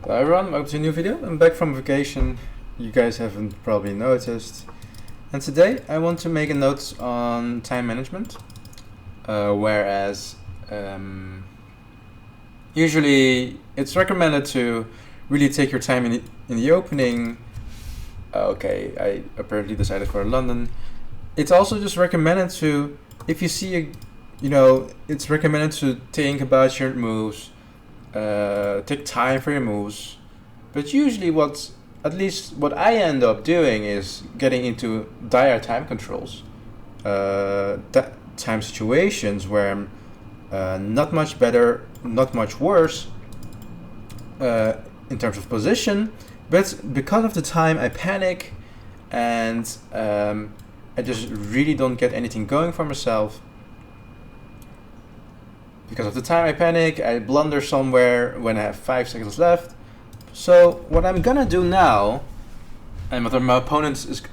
Hello everyone, welcome to a new video. I'm back from vacation, you guys haven't probably noticed. And today I want to make a note on time management. Whereas usually it's recommended to really take your time in the opening. Okay, I apparently decided for London. It's also just recommended to, if you see it's recommended to think about your moves. Take time for your moves, but usually at least what I end up doing is getting into dire time controls, time situations where I'm not much better, not much worse in terms of position, but because of the time I panic and I just really don't get anything going for myself. Because of the time I panic, I blunder somewhere when I have 5 seconds left. So what I'm gonna do now, and what my opponent is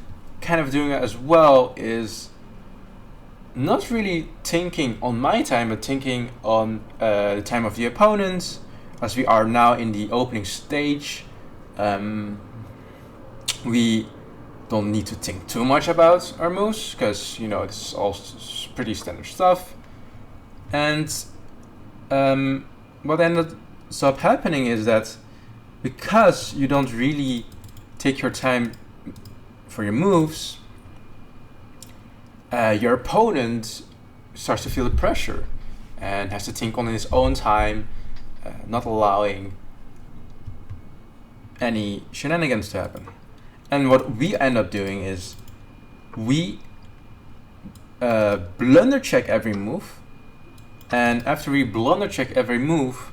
kind of doing as well, is not really thinking on my time, but thinking on the time of the opponent, as we are now in the opening stage. We don't need to think too much about our moves, because it's all pretty standard stuff. And what ends up happening is that because you don't really take your time for your moves, your opponent starts to feel the pressure and has to think on his own time, not allowing any shenanigans to happen. And what we end up doing is we blunder check every move. And after we blunder check every move,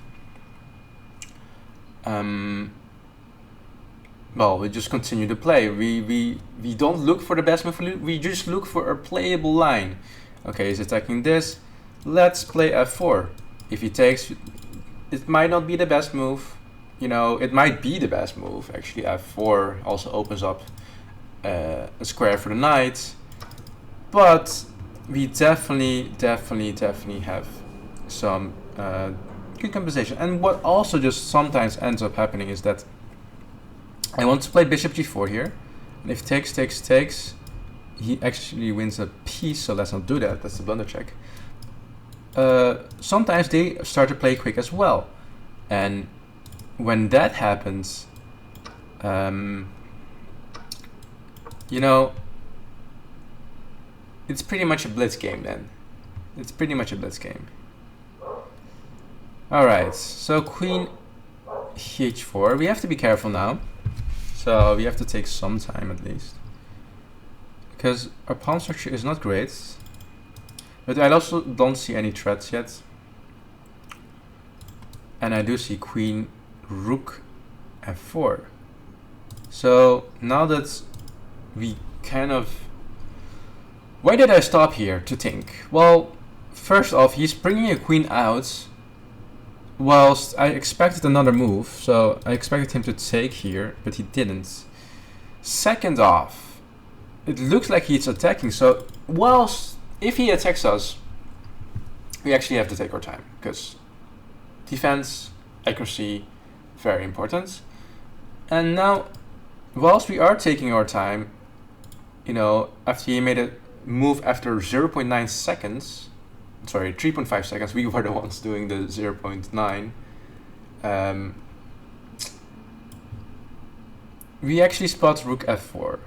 we just continue to play. We don't look for the best move, we just look for a playable line. Okay, he's attacking this, let's play f4. If he takes, it might not be the best move, it might be the best move. Actually, f4 also opens up a square for the knight, but we definitely have some good compensation. And what also just sometimes ends up happening is that I want to play bishop g4 here, and if takes, he actually wins a piece, so let's not do that. That's the blunder check. Sometimes they start to play quick as well, and when that happens, it's pretty much a blitz game then. It's pretty much a blitz game. Alright, so queen h4. We have to be careful now. So we have to take some time at least, because our pawn structure is not great. But I also don't see any threats yet. And I do see queen rook f4. So now that we kind of... Why did I stop here to think? Well, first off, he's bringing a queen out, whilst I expected another move, so I expected him to take here, but he didn't. Second off, it looks like he's attacking, so whilst if he attacks us, we actually have to take our time, because defense, accuracy, very important. And now, whilst we are taking our time, after he made a move after 0.9 seconds, sorry, 3.5 seconds, we were the ones doing the 0.9. We actually spot rook f4.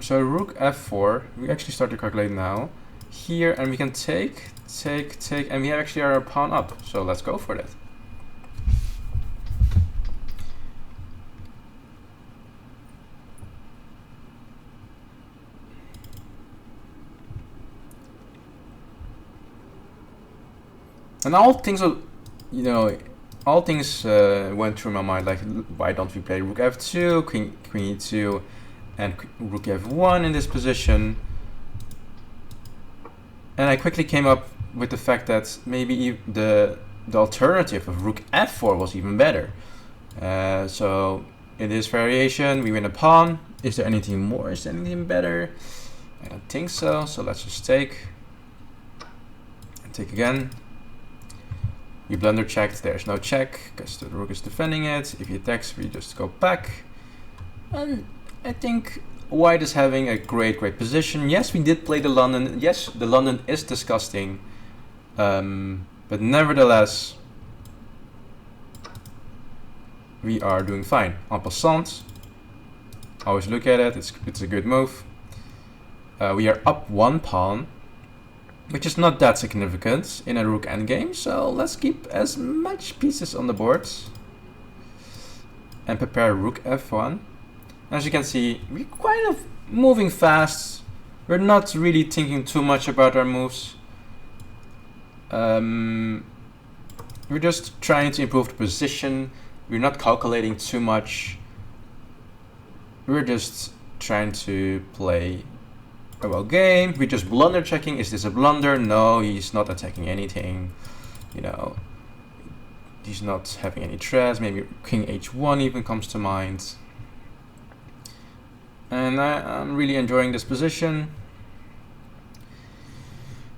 So rook f4, we actually start to calculate now. Here, and we can take, and we have actually our pawn up. So let's go for that. And all things went through my mind, like, why don't we play rook f2, queen e2, and rook f1 in this position? And I quickly came up with the fact that maybe the alternative of rook f4 was even better. So in this variation, we win a pawn. Is there anything more? Is there anything better? I don't think so. So let's just take. And take again. We blunder checked, there's no check, because the rook is defending it. If he attacks, we just go back. And I think white is having a great position. Yes, we did play the London. Yes, the London is disgusting. But nevertheless, we are doing fine. En passant, always look at it, it's a good move. We are up 1 pawn, which is not that significant in a rook endgame, so let's keep as much pieces on the board and prepare rook f1. As you can see, we're kind of moving fast. We're not really thinking too much about our moves. We're just trying to improve the position. We're not calculating too much. We're just trying to play a well game. We're just blunder checking. Is this a blunder? No, he's not attacking anything. You know, he's not having any threats. Maybe king h1 even comes to mind. And I'm really enjoying this position.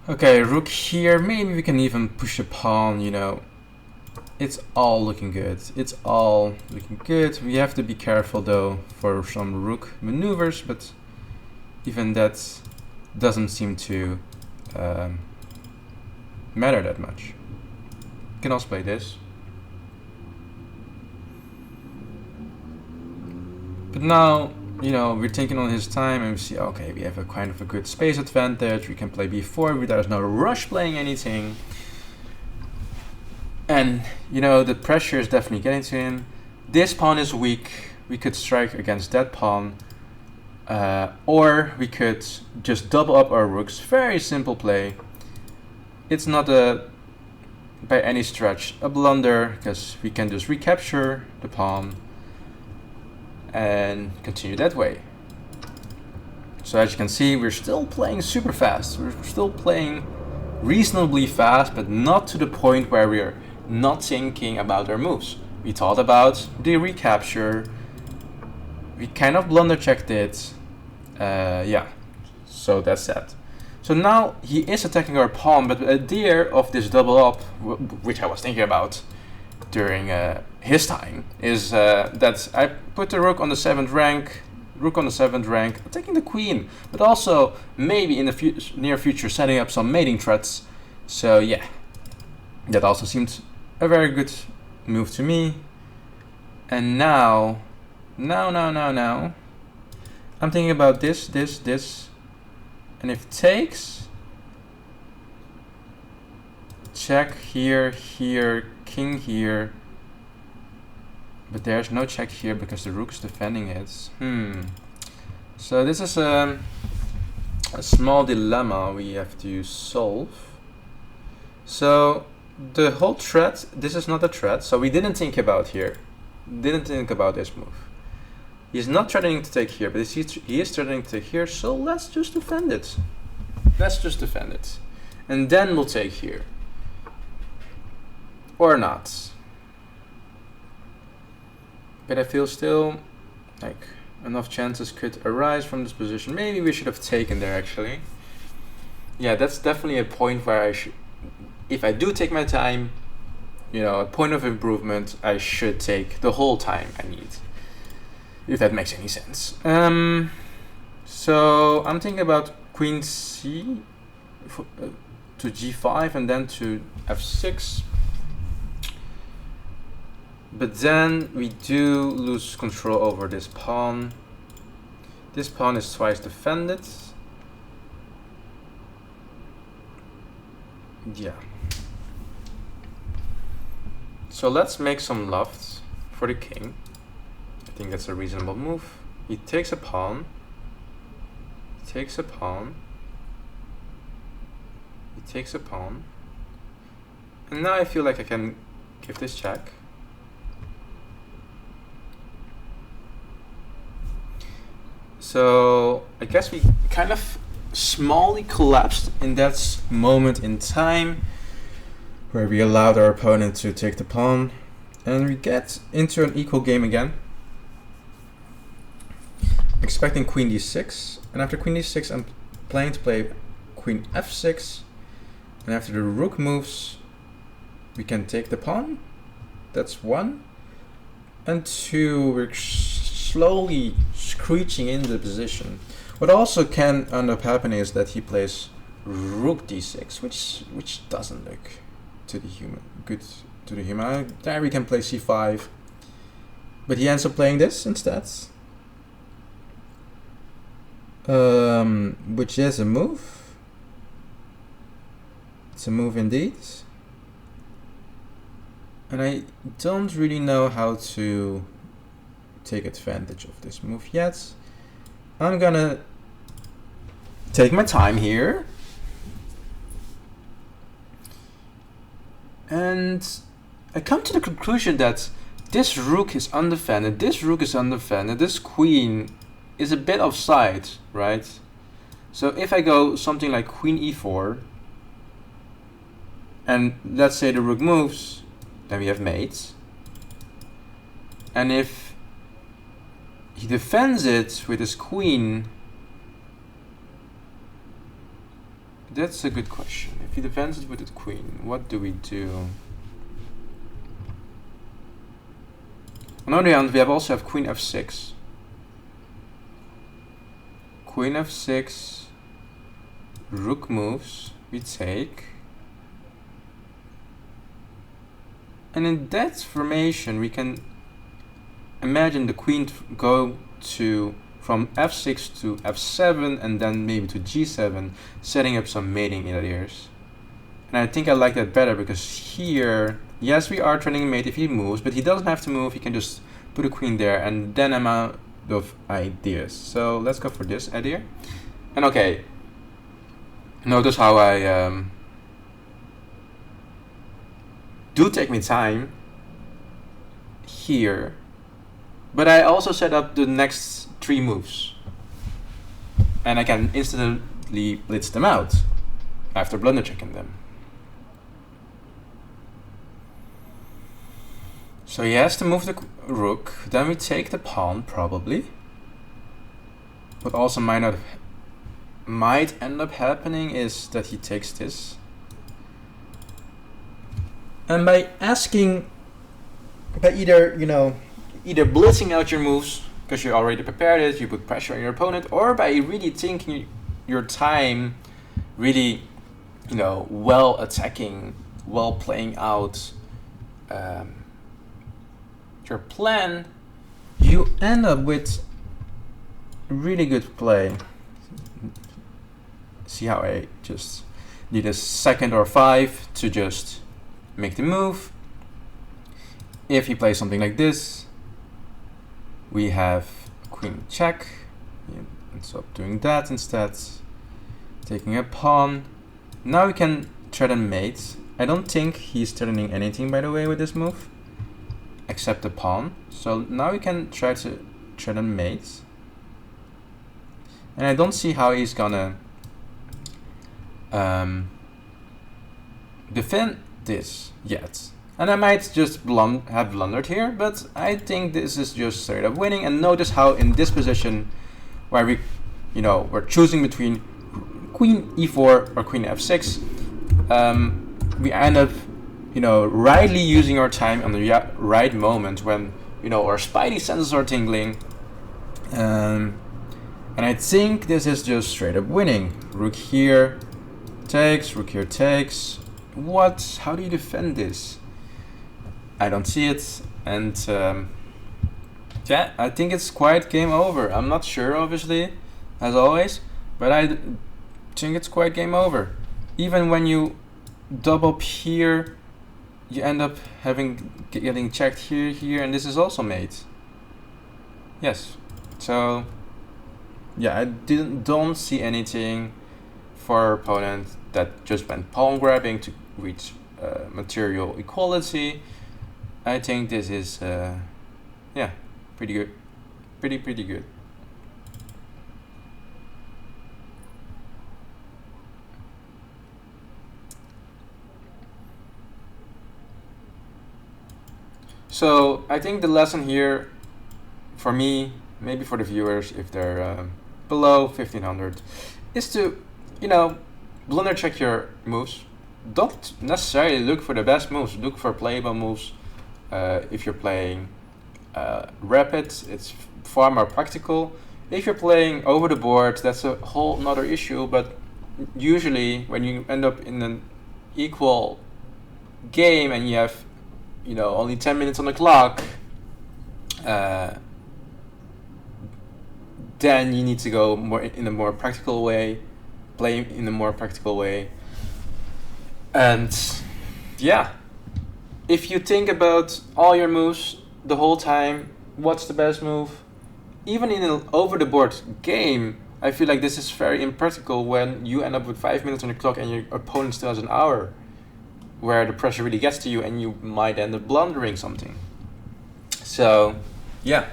Okay, rook here. Maybe we can even push a pawn, you know. It's all looking good. It's all looking good. We have to be careful though for some rook maneuvers, but even that doesn't seem to matter that much. You can also play this. But now, you know, we're taking on his time and we see, okay, we have a kind of a good space advantage. We can play b4, there's no rush playing anything. And, you know, the pressure is definitely getting to him. This pawn is weak. We could strike against that pawn. Or we could just double up our rooks. Very simple play. It's not by any stretch a blunder, because we can just recapture the pawn and continue that way. So as you can see, we're still playing super fast. We're still playing reasonably fast, but not to the point where we're not thinking about our moves. We thought about the recapture. We kind of blunder checked it. Yeah, so that's that. So now he is attacking our pawn, but the idea of this double up, which I was thinking about during his time, is that I put the rook on the 7th rank, attacking the queen, but also maybe in the near future setting up some mating threats. So yeah, that also seemed a very good move to me. And now, I'm thinking about this, and if takes, check here, king here, but there's no check here because the rook's defending it. So this is a small dilemma we have to solve. So the whole threat, this is not a threat, so we didn't think about here. Didn't think about this move. He's not threatening to take here, but he is threatening to take here, so let's just defend it. And then we'll take here. Or not. But I feel still like enough chances could arise from this position. Maybe we should have taken there actually. Yeah, that's definitely a point where I should, if I do take my time, you know, a point of improvement, I should take the whole time I need. If that makes any sense. So I'm thinking about queen c to g5 and then to f6. But then we do lose control over this pawn. This pawn is twice defended. Yeah. So let's make some lofts for the king. I think that's a reasonable move. He takes a pawn. He takes a pawn. He takes a pawn. And now I feel like I can give this check. So I guess we kind of smallly collapsed in that moment in time where we allowed our opponent to take the pawn, and we get into an equal game again. Expecting queen d6, and after queen d6 I'm planning to play queen f6, and after the rook moves we can take the pawn. That's 1. And 2, we're slowly screeching in the position. What also can end up happening is that he plays rook d6, which doesn't look to the good to the human. There we can play c5, but he ends up playing this instead, which is a move. It's a move indeed, and I don't really know how to take advantage of this move yet. I'm gonna take my time here. And I come to the conclusion that this rook is undefended, this rook is undefended, this queen is a bit offside, right? So if I go something like queen e4, and let's say the rook moves, then we have mate. And if he defends it with his queen, that's a good question. If he defends it with his queen, what do we do? On the other hand, we also have queen f6. Queen f6, rook moves, we take. And in that formation, we can imagine the queen go to from f6 to f7 and then maybe to g7, setting up some mating areas. And I think I like that better because here, yes, we are threatening mate if he moves, but he doesn't have to move. He can just put a queen there, and then I'm out of ideas. So let's go for this idea. And okay, notice how I do take me time here, but I also set up the next 3 moves, and I can instantly blitz them out after blunder checking them. So he has to move the rook, then we take the pawn probably. What also might end up happening is that he takes this. And by asking, by either blitzing out your moves because you already prepared it, you put pressure on your opponent, or by really taking your time, really, well attacking, well playing out your plan, you end up with really good play. See how I just need a second or 5 to just make the move. If he plays something like this, we have queen check. He ends up doing that instead, taking a pawn. Now we can threaten mate. I don't think he's threatening anything, by the way, with this move, except the pawn. So now we can try to threaten mate. And I don't see how he's gonna defend this yet. And I might just have blundered here, but I think this is just straight up winning. And notice how in this position, where we're choosing between queen e4 or queen f6, we end up, rightly using our time on the right moment when, our spidey senses are tingling. And I think this is just straight up winning. Rook here takes, rook here takes. What? How do you defend this? I don't see it, and yeah, I think it's quite game over. I'm not sure, obviously, as always, but I think it's quite game over. Even when you double up here, you end up getting checked here, and this is also mate. Yes, so yeah, I don't see anything for our opponent that just went pawn grabbing to reach material equality. I think this is, yeah, pretty good. Pretty good. So I think the lesson here, for me, maybe for the viewers, if they're below 1500, is to, blunder check your moves. don't necessarily look for the best moves. Look for playable moves. If you're playing rapid, it's far more practical. If you're playing over the board, that's a whole nother issue. But usually, when you end up in an equal game and you have, only 10 minutes on the clock, then you need to go more in a more practical way, play in a more practical way. And yeah, if you think about all your moves the whole time, what's the best move? Even in an over-the-board game, I feel like this is very impractical when you end up with 5 minutes on the clock and your opponent still has an hour, where the pressure really gets to you and you might end up blundering something. So, yeah.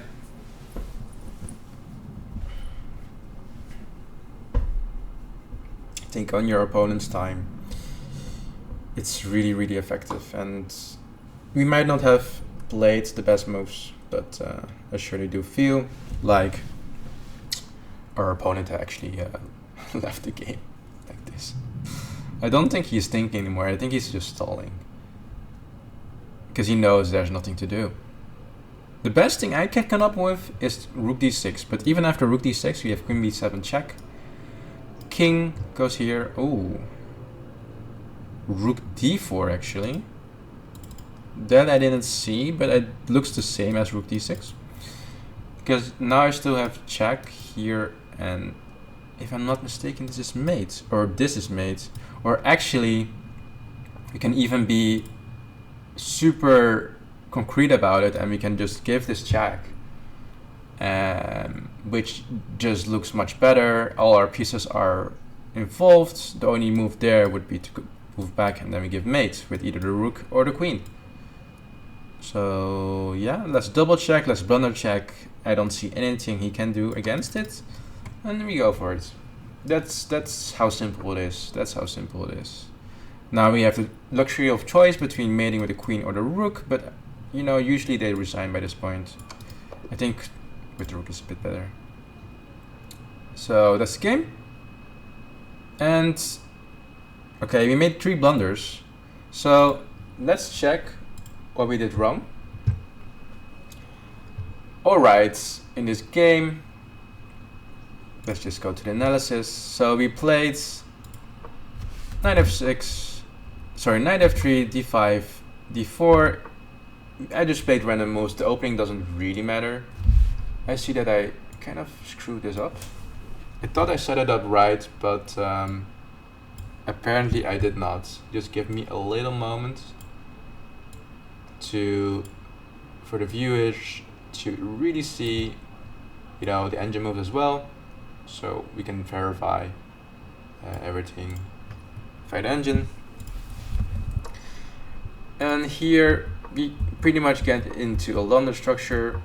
Think on your opponent's time. It's really, really effective, and we might not have played the best moves, but I surely do feel like our opponent actually left the game like this. I don't think he's thinking anymore. I think he's just stalling, because he knows there's nothing to do. The best thing I can come up with is rook d6, but even after rook d6 we have queen b7 check. King goes here. Oh, rook d4 actually. That I didn't see, but it looks the same as rook d6. Because now I still have check here, and if I'm not mistaken, this is mate, or this is mate. Or actually, we can even be super concrete about it, and we can just give this check, which just looks much better. All our pieces are involved. The only move there would be to move back, and then we give mate with either the rook or the queen. So yeah, let's double check, let's blunder check. I don't see anything he can do against it, and we go for it. That's how simple it is. That's how simple it is. Now we have the luxury of choice between mating with the queen or the rook, but usually they resign by this point. I think with the rook is a bit better. So that's the game. And okay, we made 3 blunders. So let's check what we did wrong. Alright, in this game, let's just go to the analysis. So we played knight f6, knight f3, d5, d4. I just played random moves. The opening doesn't really matter. I see that I kind of screwed this up. I thought I set it up right, but apparently I did not. Just give me a little moment for the viewers to really see, the engine moves as well, so we can verify everything via the engine. And here we pretty much get into a London structure.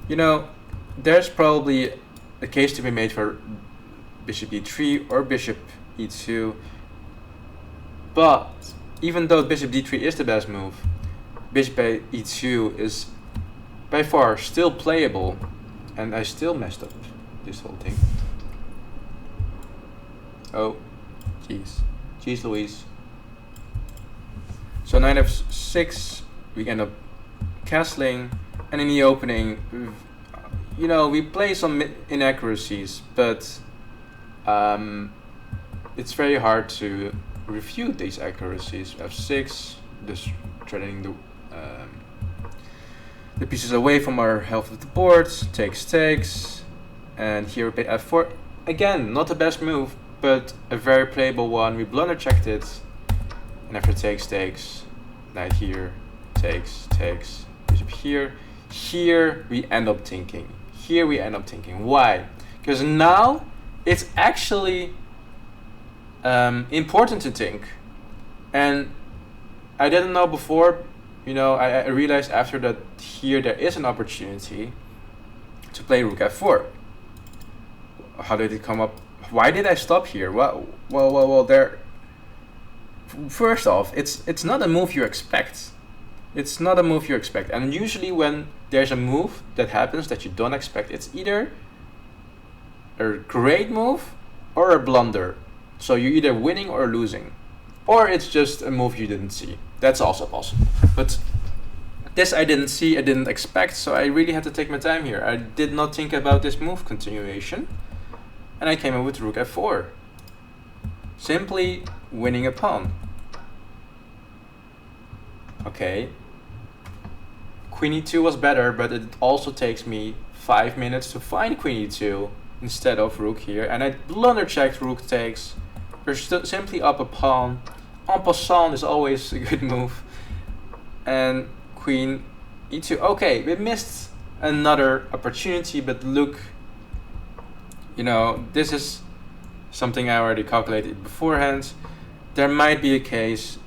There's probably a case to be made for bishop e3 or bishop e2, but even though bishop d3 is the best move, bishop e2 is by far still playable, and I still messed up this whole thing. Oh, jeez Louise. So knight f6, we end up castling, and in the opening, we play some inaccuracies, but it's very hard to refute these accuracies. f6, just threatening the pieces away from our half of the board, takes, and here we play f4. Again, not the best move, but a very playable one. We blunder checked it, and after takes, knight here, takes, bishop here. Here we end up thinking. Why? Because now it's actually important to think, and I didn't know before. I realized after that here there is an opportunity to play rook f4. How did it come up? Why did I stop here? Well, there. First off, it's not a move you expect. It's not a move you expect, and usually when there's a move that happens that you don't expect, it's either a great move or a blunder. So you're either winning or losing. Or it's just a move you didn't see. That's also possible. But this I didn't see, I didn't expect, so I really had to take my time here. I did not think about this move continuation. And I came up with rook f4. Simply winning a pawn. Okay. Queen e2 was better, but it also takes me 5 minutes to find queen e2 instead of rook here. And I blunder checked rook takes. We're simply up a pawn. En passant is always a good move. And queen e2. Okay, we missed another opportunity, but look, you know, this is something I already calculated beforehand. There might be a case,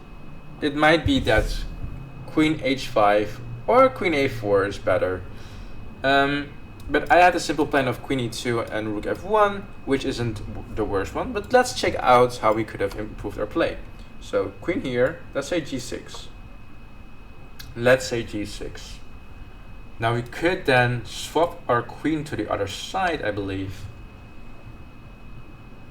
it might be that queen h5 or queen a4 is better. But I had a simple plan of queen e2 and rook f1, which isn't the worst one. But let's check out how we could have improved our play. So queen here, let's say g6. Let's say g6. Now we could then swap our queen to the other side, I believe.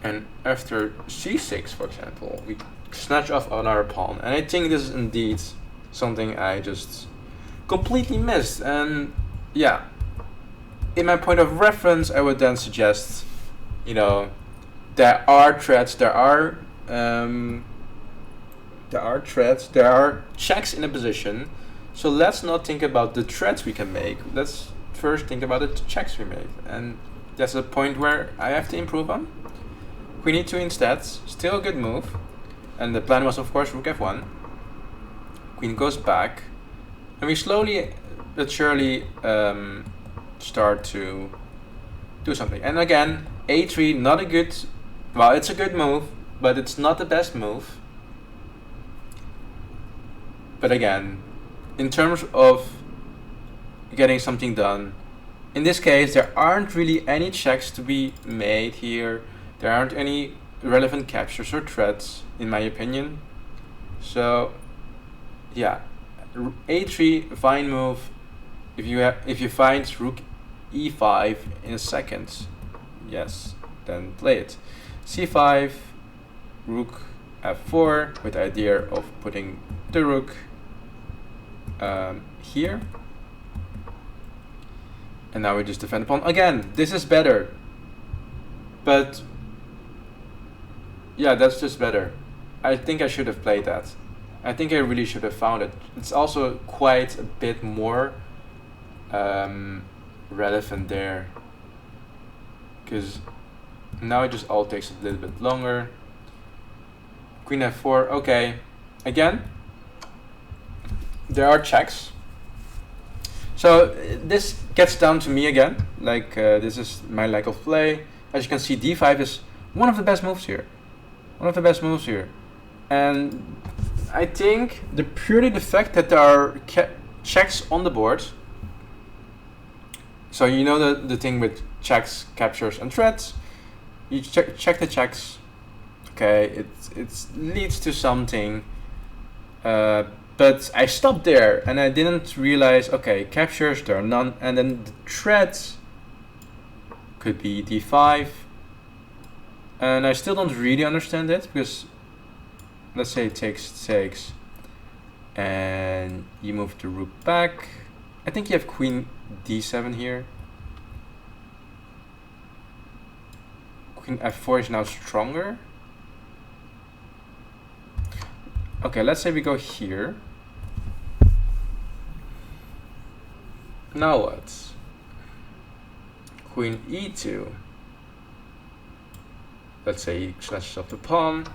And after c6, for example, we snatch off another pawn. And I think this is indeed something I just completely missed. And yeah, in my point of reference, I would then suggest, you know, there are threats, there are checks in a position. So let's not think about the threats we can make. Let's first think about the checks we make. And that's a point where I have to improve on. Queen e2 instead, still a good move. And the plan was, of course, rook f1. Queen goes back. And we slowly but surely start to do something. And again, a3, not a good, well, it's a good move, but it's not the best move. But again, in terms of getting something done, in this case, there aren't really any checks to be made here. There aren't any relevant captures or threats, in my opinion. So, yeah, a3, fine move. If you find rook e5 in a second, yes, then play it. c5, rook f4, with the idea of putting the rook here. And now we just defend the pawn. Again, this is better. But yeah, that's just better. I think I should have played that. I think I really should have found it. It's also quite a bit more relevant there. Because now it just all takes a little bit longer. Queen f4, okay. Again, there are checks. So this gets down to me again. Like this is my lack of play. As you can see, d5 is one of the best moves here. One of the best moves here. And I think purely the fact that there are checks on the board. So you know the thing with checks, captures, and threats. You check the checks. Okay, it leads to something. But I stopped there and I didn't realize, okay, captures, there are none. And then the threats could be d5. And I still don't really understand it because let's say it takes, and you move the rook back. I think you have queen d7 here. Queen f4 is now stronger. Okay, let's say we go here. Now what? Queen e2. Let's say he snatches up the pawn.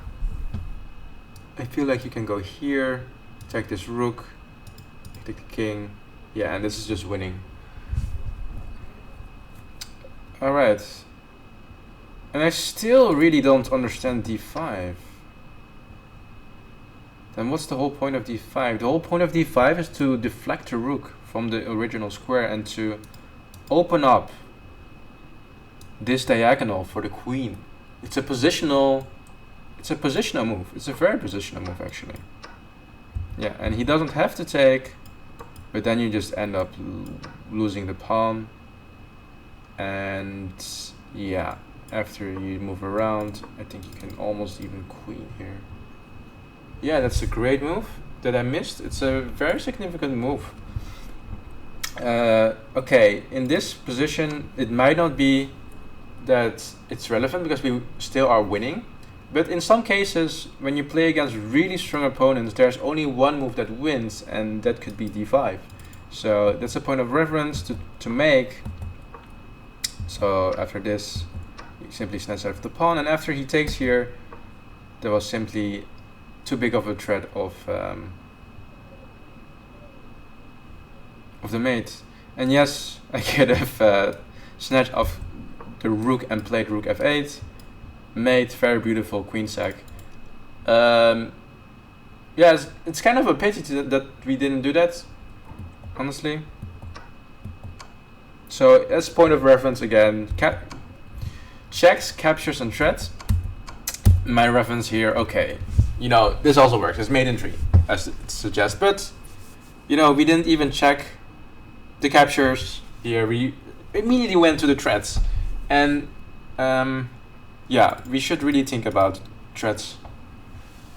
I feel like you can go here, take this rook, take the king. Yeah, and this is just winning. Alright. And I still really don't understand d5. Then what's the whole point of d5? The whole point of d5 is to deflect the rook from the original square and to open up this diagonal for the queen. It's a positional move. It's a very positional move actually. Yeah, and he doesn't have to take, but then you just end up losing the pawn. And yeah, after you move around, I think you can almost even queen here. yeah, that's a great move that I missed. It's a very significant move. Okay, in this position, it might not be that it's relevant because we still are winning. But in some cases, when you play against really strong opponents, there's only one move that wins, and that could be d5. So that's a point of reference to make. So after this, he simply snatches out of the pawn, and after he takes here, there was simply too big of a threat of the mate. And yes, I could have snatched off the rook and played rook f8. Mate, very beautiful queen sack. Yeah, it's kind of a pity that we didn't do that, honestly. So as point of reference again, checks, captures, and threats. My reference here, okay, you know, this also works. It's mate in 3, as it suggests, but you know, we didn't even check the captures here. We immediately went to the threats, and yeah, we should really think about threats.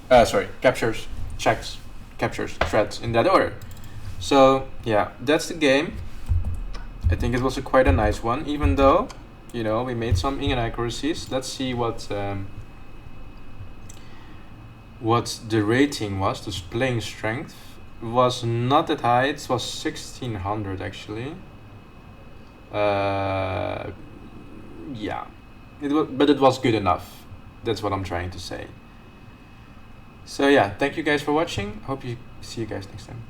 Captures, checks, captures, threats in that order. So yeah, that's the game. I think it was quite a nice one, even though, you know, we made some inaccuracies. Let's see what the rating was. The playing strength was not that high. It was 1600 actually. Yeah, but it was good enough. That's what I'm trying to say. So yeah, thank you guys for watching. Hope you see you guys next time.